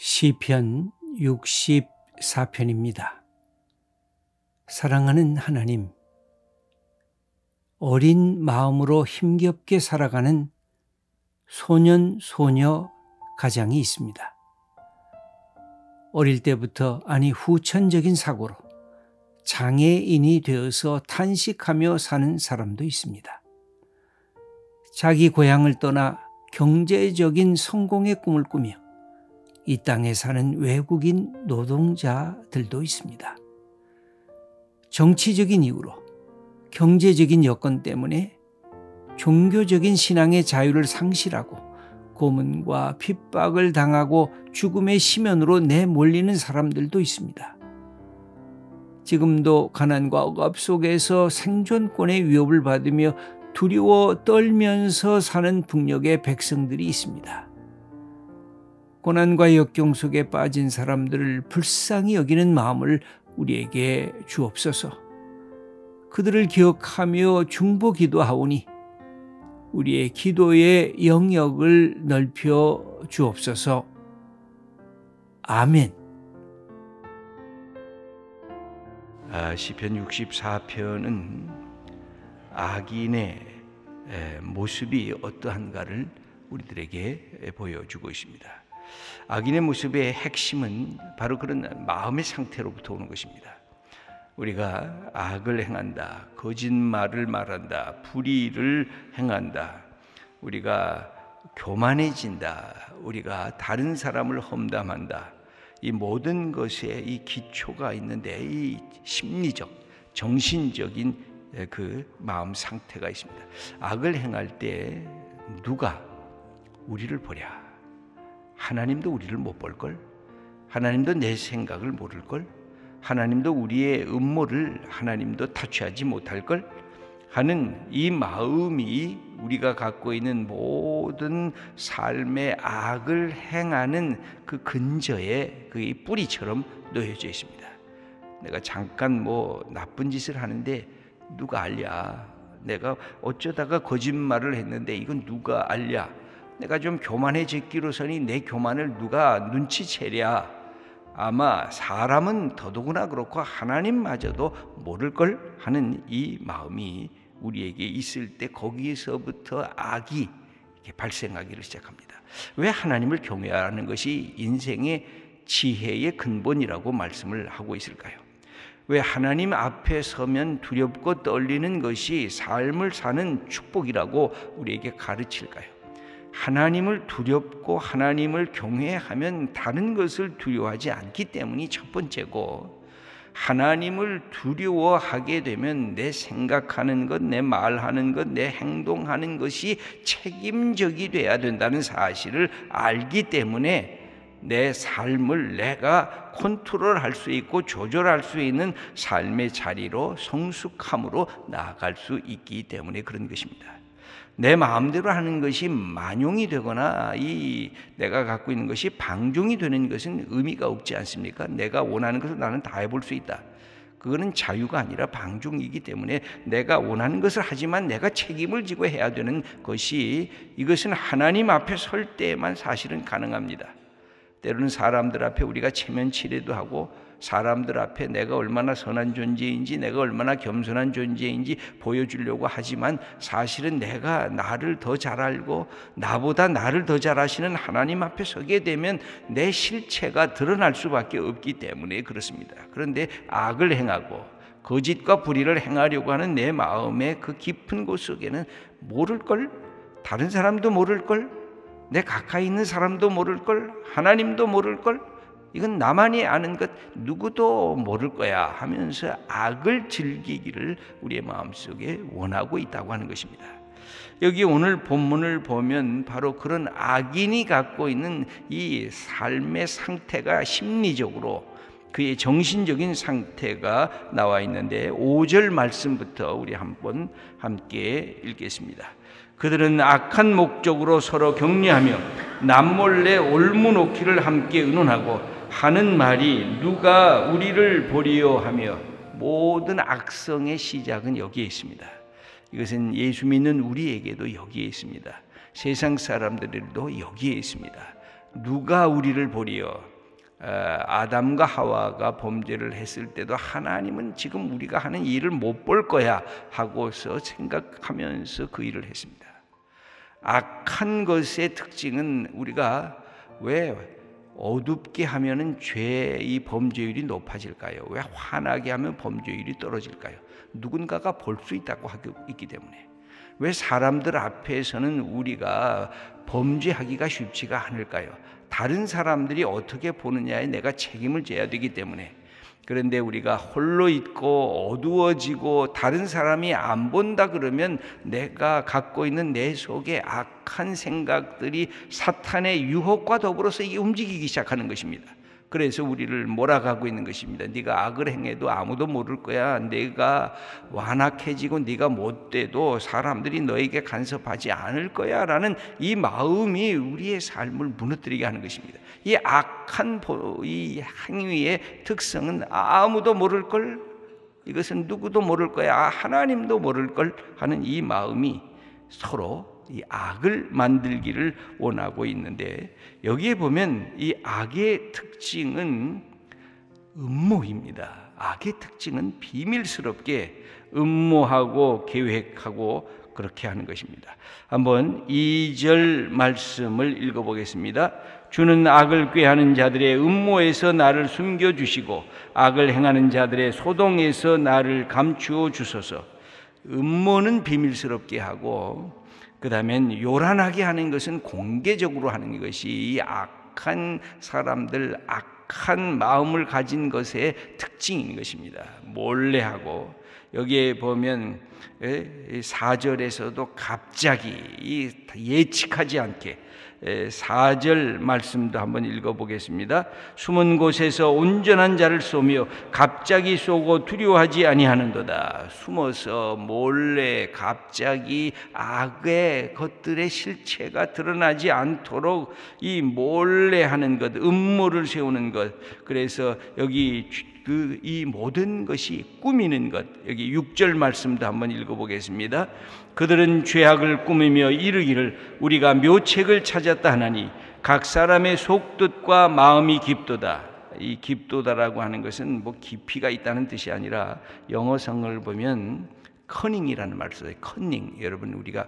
시편 64편입니다. 사랑하는 하나님, 어린 마음으로 힘겹게 살아가는 소년, 소녀 가장이 있습니다. 어릴 때부터 후천적인 사고로 장애인이 되어서 탄식하며 사는 사람도 있습니다. 자기 고향을 떠나 경제적인 성공의 꿈을 꾸며 이 땅에 사는 외국인 노동자들도 있습니다. 정치적인 이유로 경제적인 여건 때문에 종교적인 신앙의 자유를 상실하고 고문과 핍박을 당하고 죽음의 시면으로 내몰리는 사람들도 있습니다. 지금도 가난과 억압 속에서 생존권의 위협을 받으며 두려워 떨면서 사는 북녘의 백성들이 있습니다. 고난과 역경 속에 빠진 사람들을 불쌍히 여기는 마음을 우리에게 주옵소서. 그들을 기억하며 중보 기도하오니 우리의 기도의 영역을 넓혀 주옵소서. 아멘. 시편 64편은 악인의 모습이 어떠한가를 우리들에게 보여주고 있습니다. 악인의 모습의 핵심은 바로 그런 마음의 상태로부터 오는 것입니다. 우리가 악을 행한다, 거짓말을 말한다, 불의를 행한다, 우리가 교만해진다, 우리가 다른 사람을 험담한다, 이 모든 것에 이 기초가 있는데 이 심리적, 정신적인 그 마음 상태가 있습니다. 악을 행할 때 누가 우리를 보랴? 하나님도 우리를 못 볼걸? 하나님도 내 생각을 모를걸? 하나님도 우리의 음모를 하나님도 타취하지 못할걸? 하는 이 마음이 우리가 갖고 있는 모든 삶의 악을 행하는 그 근저에 그 뿌리처럼 놓여져 있습니다. 내가 잠깐 나쁜 짓을 하는데 누가 알랴? 내가 어쩌다가 거짓말을 했는데 이건 누가 알랴? 내가 좀 교만해졌기로서니 내 교만을 누가 눈치채랴? 아마 사람은 더더구나 그렇고 하나님마저도 모를걸 하는 이 마음이 우리에게 있을 때 거기에서부터 악이 이렇게 발생하기를 시작합니다. 왜 하나님을 경외하는 것이 인생의 지혜의 근본이라고 말씀을 하고 있을까요? 왜 하나님 앞에 서면 두렵고 떨리는 것이 삶을 사는 축복이라고 우리에게 가르칠까요? 하나님을 두렵고 하나님을 경외하면 다른 것을 두려워하지 않기 때문이 첫 번째고, 하나님을 두려워하게 되면 내 생각하는 것, 내 말하는 것, 내 행동하는 것이 책임적이 돼야 된다는 사실을 알기 때문에 내 삶을 내가 컨트롤할 수 있고 조절할 수 있는 삶의 자리로 성숙함으로 나아갈 수 있기 때문에 그런 것입니다. 내 마음대로 하는 것이 만용이 되거나 내가 갖고 있는 것이 방종이 되는 것은 의미가 없지 않습니까? 내가 원하는 것을 나는 다 해볼 수 있다. 그거는 자유가 아니라 방종이기 때문에 내가 원하는 것을 하지만 내가 책임을 지고 해야 되는 것이, 이것은 하나님 앞에 설 때에만 사실은 가능합니다. 때로는 사람들 앞에 우리가 체면치레도 하고 사람들 앞에 내가 얼마나 선한 존재인지, 내가 얼마나 겸손한 존재인지 보여주려고 하지만 사실은 내가 나를 더 잘 알고 나보다 나를 더 잘 아시는 하나님 앞에 서게 되면 내 실체가 드러날 수밖에 없기 때문에 그렇습니다. 그런데 악을 행하고 거짓과 불의를 행하려고 하는 내 마음의 그 깊은 곳 속에는 모를걸? 다른 사람도 모를걸? 내 가까이 있는 사람도 모를걸? 하나님도 모를걸? 이건 나만이 아는 것, 누구도 모를 거야 하면서 악을 즐기기를 우리의 마음속에 원하고 있다고 하는 것입니다. 여기 오늘 본문을 보면 바로 그런 악인이 갖고 있는 이 삶의 상태가 심리적으로 그의 정신적인 상태가 나와 있는데 5절 말씀부터 우리 한번 함께 읽겠습니다. 그들은 악한 목적으로 서로 격려하며 남몰래 올무놓기를 함께 의논하고 하는 말이 누가 우리를 보리요 하며, 모든 악성의 시작은 여기에 있습니다. 이것은 예수 믿는 우리에게도 여기에 있습니다. 세상 사람들도 여기에 있습니다. 누가 우리를 보리요? 아담과 하와가 범죄를 했을 때도 하나님은 지금 우리가 하는 일을 못 볼 거야 하고서 생각하면서 그 일을 했습니다. 악한 것의 특징은 우리가 왜 어둡게 하면은 죄의 범죄율이 높아질까요? 왜 환하게 하면 범죄율이 떨어질까요? 누군가가 볼 수 있다고 하고 있기 때문에. 왜 사람들 앞에서는 우리가 범죄하기가 쉽지가 않을까요? 다른 사람들이 어떻게 보느냐에 내가 책임을 져야 되기 때문에. 그런데 우리가 홀로 있고 어두워지고 다른 사람이 안 본다 그러면 내가 갖고 있는 내 속에 악한 생각들이 사탄의 유혹과 더불어서 이게 움직이기 시작하는 것입니다. 그래서 우리를 몰아가고 있는 것입니다. 네가 악을 행해도 아무도 모를 거야. 네가 완악해지고 네가 못돼도 사람들이 너에게 간섭하지 않을 거야 라는 이 마음이 우리의 삶을 무너뜨리게 하는 것입니다. 이 악한 이 행위의 특성은 아무도 모를 걸, 이것은 누구도 모를 거야, 하나님도 모를 걸 하는 이 마음이 서로 이 악을 만들기를 원하고 있는데, 여기에 보면 이 악의 특징은 음모입니다. 악의 특징은 비밀스럽게 음모하고 계획하고 그렇게 하는 것입니다. 한번 2절 말씀을 읽어보겠습니다. 주는 악을 꾀하는 자들의 음모에서 나를 숨겨주시고 악을 행하는 자들의 소동에서 나를 감추어 주소서. 음모는 비밀스럽게 하고 그 다음엔 요란하게 하는 것은 공개적으로 하는 것이 이 악한 사람들, 악한 마음을 가진 것의 특징인 것입니다. 몰래 하고, 여기에 보면 4절에서도 갑자기 예측하지 않게 4절 말씀도 한번 읽어보겠습니다. 숨은 곳에서 온전한 자를 쏘며 갑자기 쏘고 두려워하지 아니하는도다. 숨어서 몰래 갑자기 악의 것들의 실체가 드러나지 않도록 이 몰래 하는 것, 음모를 세우는 것. 그래서 여기 이 모든 것이 꾸미는 것. 여기 6절 말씀도 한번 읽어보겠습니다. 그들은 죄악을 꾸미며 이르기를 우리가 묘책을 찾았다 하나니 각 사람의 속뜻과 마음이 깊도다. 이 깊도다라고 하는 것은 뭐 깊이가 있다는 뜻이 아니라 영어성을 보면 커닝이라는 말을 써요. 커닝. 여러분 우리가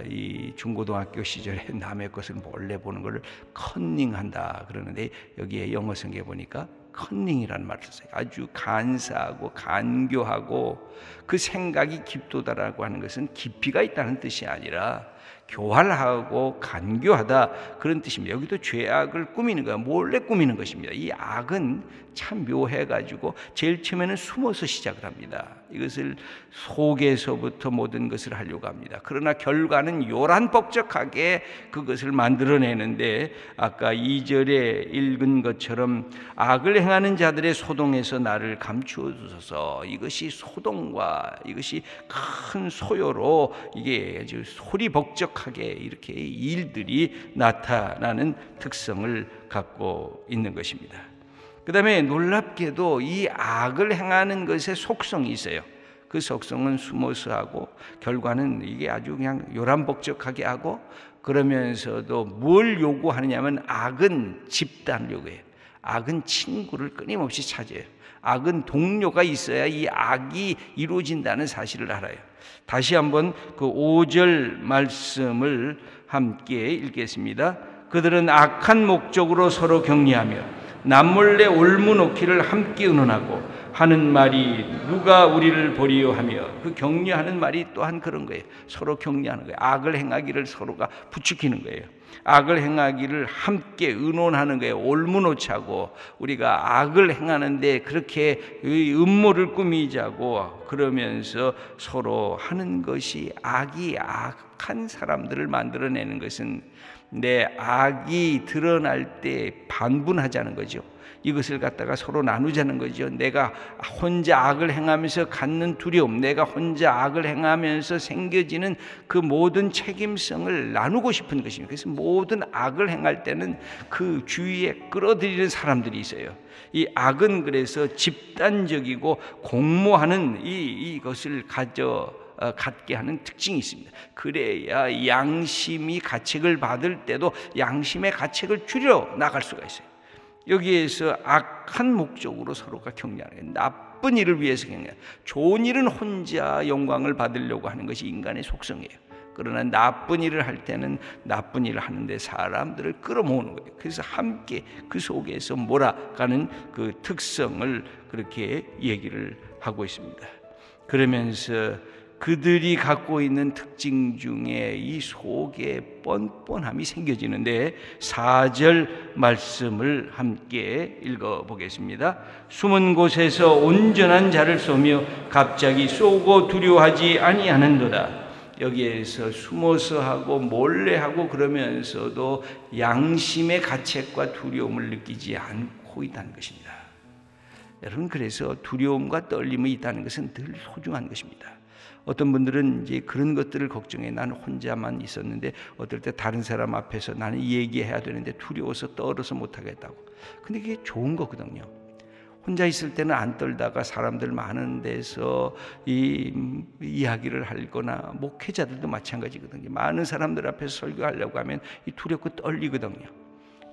이 중고등학교 시절에 남의 것을 몰래 보는 것을 커닝한다 그러는데, 여기에 영어성에 보니까 커닝이라는 말을 써요. 아주 간사하고 간교하고, 그 생각이 깊도다라고 하는 것은 깊이가 있다는 뜻이 아니라 교활하고 간교하다 그런 뜻입니다. 여기도 죄악을 꾸미는 거야. 몰래 꾸미는 것입니다. 이 악은 참 묘해가지고 제일 처음에는 숨어서 시작을 합니다. 이것을 속에서부터 모든 것을 하려고 합니다. 그러나 결과는 요란법적하게 그것을 만들어내는데, 아까 2절에 읽은 것처럼 악을 행하는 자들의 소동에서 나를 감추어 주소서. 이것이 소동과 이것이 큰 소요로 이게 아주 소리벅적하게 이렇게 일들이 나타나는 특성을 갖고 있는 것입니다. 그 다음에 놀랍게도 이 악을 행하는 것의 속성이 있어요. 그 속성은 숨어서 하고, 결과는 이게 아주 그냥 요란벅적하게 하고, 그러면서도 뭘 요구하느냐면 악은 집단을 요구해요. 악은 친구를 끊임없이 찾아요. 악은 동료가 있어야 이 악이 이루어진다는 사실을 알아요. 다시 한번 그 5절 말씀을 함께 읽겠습니다. 그들은 악한 목적으로 서로 격리하며 남몰래 올무놓기를 함께 의논하고 하는 말이 누가 우리를 보리요 하며, 그 격려하는 말이 또한 그런 거예요. 서로 격려하는 거예요. 악을 행하기를 서로가 부추기는 거예요. 악을 행하기를 함께 의논하는 거예요. 올무놓자고, 우리가 악을 행하는데 그렇게 음모를 꾸미자고 그러면서 서로 하는 것이, 악이 악한 사람들을 만들어내는 것은 내 악이 드러날 때 반분하자는 거죠. 이것을 갖다가 서로 나누자는 거죠. 내가 혼자 악을 행하면서 갖는 두려움, 내가 혼자 악을 행하면서 생겨지는 그 모든 책임성을 나누고 싶은 것입니다. 그래서 모든 악을 행할 때는 그 주위에 끌어들이는 사람들이 있어요. 이 악은 그래서 집단적이고 공모하는 이것을 가져 갖게 하는 특징이 있습니다. 그래야 양심이 가책을 받을 때도 양심의 가책을 줄여 나갈 수가 있어요. 여기에서 악한 목적으로 서로가 격려하는 거예요. 나쁜 일을 위해서 격려. 좋은 일은 혼자 영광을 받으려고 하는 것이 인간의 속성이에요. 그러나 나쁜 일을 할 때는 나쁜 일을 하는데 사람들을 끌어모으는 거예요. 그래서 함께 그 속에서 몰아가는 그 특성을 그렇게 얘기를 하고 있습니다. 그러면서 그들이 갖고 있는 특징 중에 이 속에 뻔뻔함이 생겨지는데 4절 말씀을 함께 읽어보겠습니다. 숨은 곳에서 온전한 자를 쏘며 갑자기 쏘고 두려워하지 아니하는도다. 여기에서 숨어서 하고 몰래 하고 그러면서도 양심의 가책과 두려움을 느끼지 않고 있다는 것입니다. 여러분, 그래서 두려움과 떨림이 있다는 것은 늘 소중한 것입니다. 어떤 분들은 이제 그런 것들을 걱정해. 나는 혼자만 있었는데 어떨 때 다른 사람 앞에서 나는 얘기해야 되는데 두려워서 떨어서 못하겠다고. 근데 그게 좋은 거거든요. 혼자 있을 때는 안 떨다가 사람들 많은 데서 이야기를 하거나 목회자들도 마찬가지거든요. 많은 사람들 앞에서 설교하려고 하면 두렵고 떨리거든요.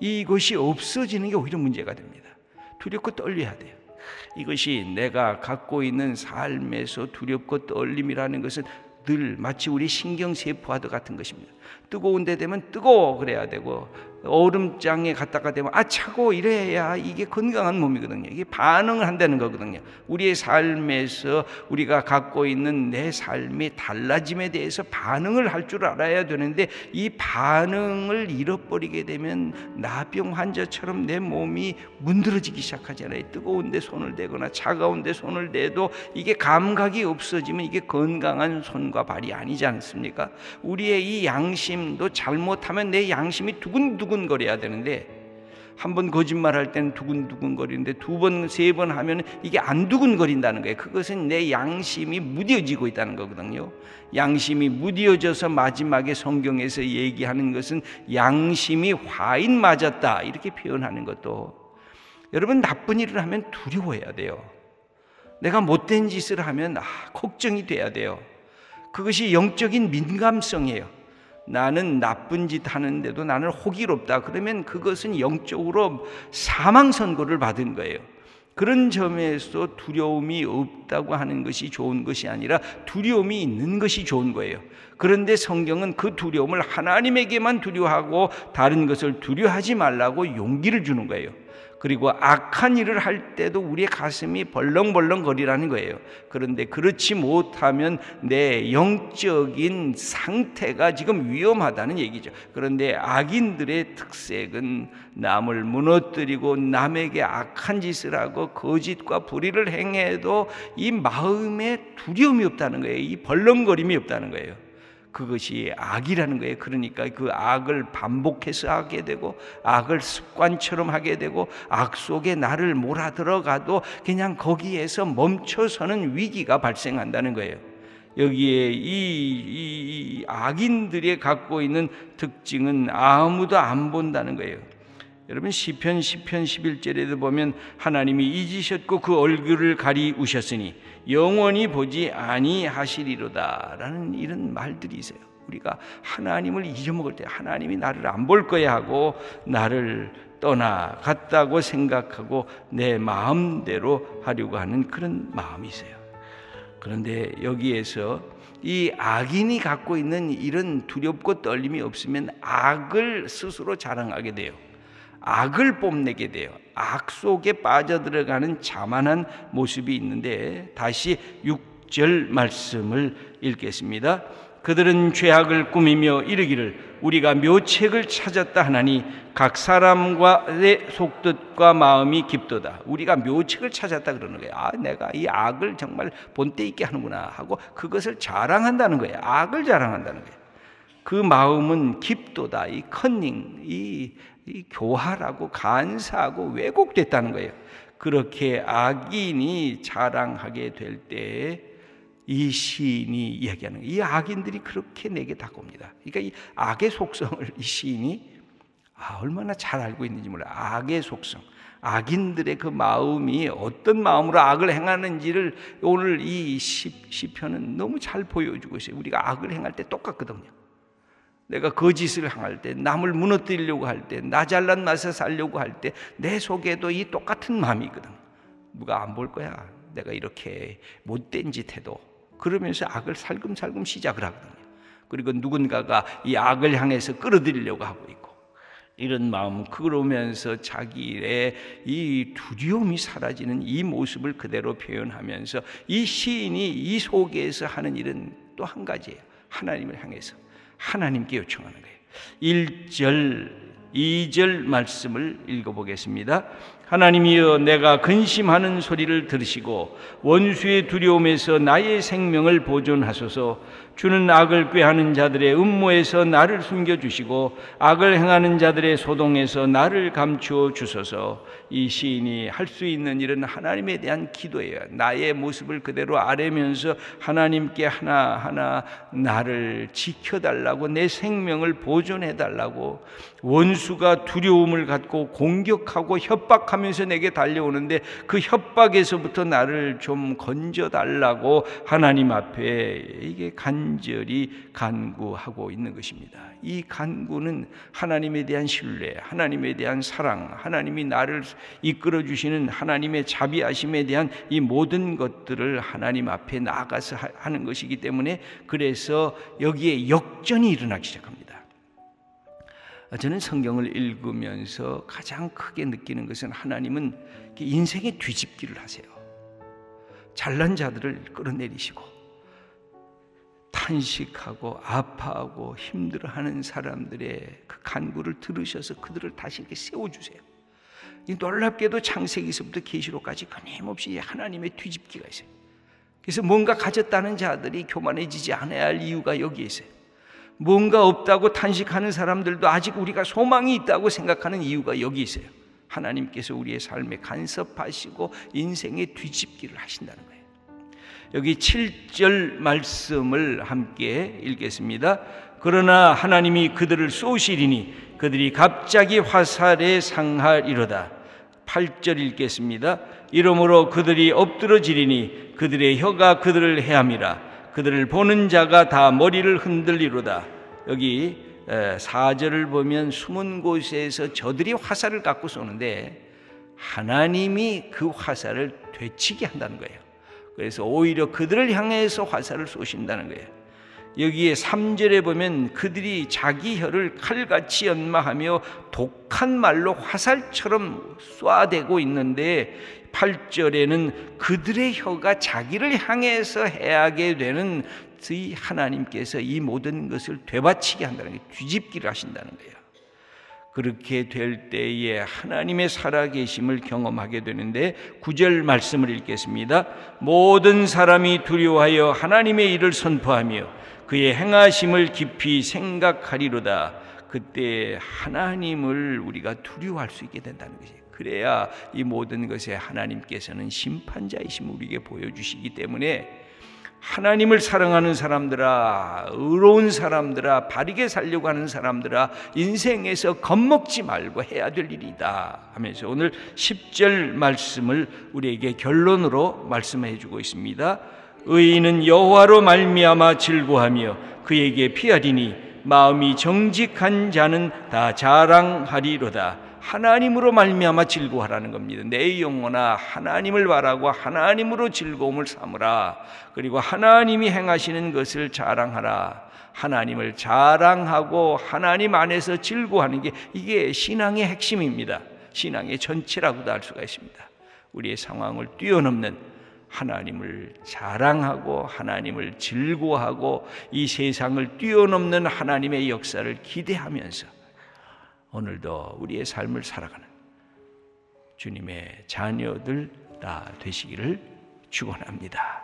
이것이 없어지는 게 오히려 문제가 됩니다. 두렵고 떨려야 돼요. 이것이 내가 갖고 있는 삶에서 두렵고 떨림이라는 것은 늘 마치 우리 신경세포와도 같은 것입니다. 뜨거운 데 되면 뜨거워 그래야 되고 얼음장에 갔다가 되면 차고 이래야 이게 건강한 몸이거든요. 이게 반응을 한다는 거거든요. 우리의 삶에서 우리가 갖고 있는 내 삶의 달라짐에 대해서 반응을 할 줄 알아야 되는데 이 반응을 잃어버리게 되면 나병 환자처럼 내 몸이 문드러지기 시작하잖아요. 뜨거운 데 손을 대거나 차가운 데 손을 대도 이게 감각이 없어지면 이게 건강한 손과 발이 아니지 않습니까? 우리의 이 양심도 잘못하면 내 양심이 두근두근 거려야 되는데 한 번 거짓말할 때는 두근두근 거리는데 두 번, 세 번 하면 이게 안 두근거린다는 거예요. 그것은 내 양심이 무뎌지고 있다는 거거든요. 양심이 무뎌져서 마지막에 성경에서 얘기하는 것은 양심이 화인 맞았다 이렇게 표현하는 것도, 여러분, 나쁜 일을 하면 두려워해야 돼요. 내가 못된 짓을 하면 걱정이 돼야 돼요. 그것이 영적인 민감성이에요. 나는 나쁜 짓 하는데도 나는 호기롭다. 그러면 그것은 영적으로 사망 선고를 받은 거예요. 그런 점에서 두려움이 없다고 하는 것이 좋은 것이 아니라 두려움이 있는 것이 좋은 거예요. 그런데 성경은 그 두려움을 하나님에게만 두려워하고 다른 것을 두려워하지 말라고 용기를 주는 거예요. 그리고 악한 일을 할 때도 우리의 가슴이 벌렁벌렁거리라는 거예요. 그런데 그렇지 못하면 내 영적인 상태가 지금 위험하다는 얘기죠. 그런데 악인들의 특색은 남을 무너뜨리고 남에게 악한 짓을 하고 거짓과 불의를 행해도 이 마음에 두려움이 없다는 거예요. 이 벌렁거림이 없다는 거예요. 그것이 악이라는 거예요. 그러니까 그 악을 반복해서 하게 되고 악을 습관처럼 하게 되고 악 속에 나를 몰아들어가도 그냥 거기에서 멈춰서는 위기가 발생한다는 거예요. 여기에 이 악인들이 갖고 있는 특징은 아무도 안 본다는 거예요. 여러분, 시편 11절에도 보면 하나님이 잊으셨고 그 얼굴을 가리우셨으니 영원히 보지 아니하시리로다 라는 이런 말들이 있어요. 우리가 하나님을 잊어먹을 때 하나님이 나를 안 볼 거야 하고 나를 떠나갔다고 생각하고 내 마음대로 하려고 하는 그런 마음이 있어요. 그런데 여기에서 이 악인이 갖고 있는 이런 두렵고 떨림이 없으면 악을 스스로 자랑하게 돼요. 악을 뽐내게 돼요. 악 속에 빠져들어가는 자만한 모습이 있는데 다시 6절 말씀을 읽겠습니다. 그들은 죄악을 꾸미며 이르기를 우리가 묘책을 찾았다 하나니 각 사람과의 속뜻과 마음이 깊도다. 우리가 묘책을 찾았다 그러는 거예요. 내가 이 악을 정말 본때 있게 하는구나 하고 그것을 자랑한다는 거예요. 악을 자랑한다는 거예요. 그 마음은 깊도다. 이 커닝, 이 교활하고 간사하고 왜곡됐다는 거예요. 그렇게 악인이 자랑하게 될 때 이 시인이 이야기하는 거예요. 이 악인들이 그렇게 내게 다가옵니다. 그러니까 이 악의 속성을 이 시인이 얼마나 잘 알고 있는지 몰라요. 악의 속성, 악인들의 그 마음이 어떤 마음으로 악을 행하는지를 오늘 이 시편은 너무 잘 보여주고 있어요. 우리가 악을 행할 때 똑같거든요. 내가 거짓을 행할 때, 남을 무너뜨리려고 할 때, 나 잘난 맛에 살려고 할 때 내 속에도 이 똑같은 마음이 있거든. 누가 안 볼 거야. 내가 이렇게 못된 짓 해도. 그러면서 악을 살금살금 시작을 하거든요. 그리고 누군가가 이 악을 향해서 끌어들이려고 하고 있고, 이런 마음, 그러면서 자기의 이 두려움이 사라지는 이 모습을 그대로 표현하면서 이 시인이 이 속에서 하는 일은 또 한 가지예요. 하나님을 향해서 하나님께 요청하는 거예요. 1절, 2절 말씀을 읽어보겠습니다. 하나님이여, 내가 근심하는 소리를 들으시고 원수의 두려움에서 나의 생명을 보존하소서. 주는 악을 꾀하는 자들의 음모에서 나를 숨겨주시고 악을 행하는 자들의 소동에서 나를 감추어 주소서. 이 시인이 할 수 있는 일은 하나님에 대한 기도예요. 나의 모습을 그대로 아뢰면서 하나님께 하나하나 나를 지켜달라고, 내 생명을 보존해달라고. 원수가 두려움을 갖고 공격하고 협박하면서 내게 달려오는데 그 협박에서부터 나를 좀 건져달라고 하나님 앞에 이게 간절히 간구하고 있는 것입니다. 이 간구는 하나님에 대한 신뢰, 하나님에 대한 사랑, 하나님이 나를 이끌어 주시는 하나님의 자비하심에 대한 이 모든 것들을 하나님 앞에 나아가서 하는 것이기 때문에, 그래서 여기에 역전이 일어나기 시작합니다. 저는 성경을 읽으면서 가장 크게 느끼는 것은 하나님은 인생의 뒤집기를 하세요. 잘난 자들을 끌어내리시고 탄식하고 아파하고 힘들어하는 사람들의 그 간구를 들으셔서 그들을 다시 이렇게 세워주세요. 이 놀랍게도 창세기서부터 계시록까지 끊임없이 하나님의 뒤집기가 있어요. 그래서 뭔가 가졌다는 자들이 교만해지지 않아야 할 이유가 여기에 있어요. 뭔가 없다고 탄식하는 사람들도 아직 우리가 소망이 있다고 생각하는 이유가 여기 있어요. 하나님께서 우리의 삶에 간섭하시고 인생의 뒤집기를 하신다는 거예요. 여기 7절 말씀을 함께 읽겠습니다. 그러나 하나님이 그들을 쏘시리니 그들이 갑자기 화살에 상하리로다. 8절 읽겠습니다. 이러므로 그들이 엎드러지리니 그들의 혀가 그들을 해함이라. 그들을 보는 자가 다 머리를 흔들리로다. 여기 4절을 보면 숨은 곳에서 저들이 화살을 갖고 쏘는데 하나님이 그 화살을 되치게 한다는 거예요. 그래서 오히려 그들을 향해서 화살을 쏘신다는 거예요. 여기에 3절에 보면 그들이 자기 혀를 칼같이 연마하며 독한 말로 화살처럼 쏴대고 있는데, 8절에는 그들의 혀가 자기를 향해서 해하게 되는 이 하나님께서 이 모든 것을 되받치게 한다는 거예요. 뒤집기를 하신다는 거예요. 그렇게 될 때에 하나님의 살아계심을 경험하게 되는데, 9절 말씀을 읽겠습니다. 모든 사람이 두려워하여 하나님의 일을 선포하며 그의 행하심을 깊이 생각하리로다. 그때 하나님을 우리가 두려워할 수 있게 된다는 것이에요. 그래야 이 모든 것에 하나님께서는 심판자이심을 우리에게 보여주시기 때문에, 하나님을 사랑하는 사람들아, 의로운 사람들아, 바르게 살려고 하는 사람들아, 인생에서 겁먹지 말고 해야 될 일이다 하면서 오늘 10절 말씀을 우리에게 결론으로 말씀해 주고 있습니다. 의인은 여호와로 말미암아 즐거하며 그에게 피하리니 마음이 정직한 자는 다 자랑하리로다. 하나님으로 말미암아 즐거워하라는 겁니다. 내 영혼아, 하나님을 바라고 하나님으로 즐거움을 삼으라. 그리고 하나님이 행하시는 것을 자랑하라. 하나님을 자랑하고 하나님 안에서 즐거워하는 게, 이게 신앙의 핵심입니다. 신앙의 전체라고도 할 수가 있습니다. 우리의 상황을 뛰어넘는 하나님을 자랑하고 하나님을 즐거워하고 이 세상을 뛰어넘는 하나님의 역사를 기대하면서 오늘도 우리의 삶을 살아가는 주님의 자녀들 다 되시기를 축원합니다.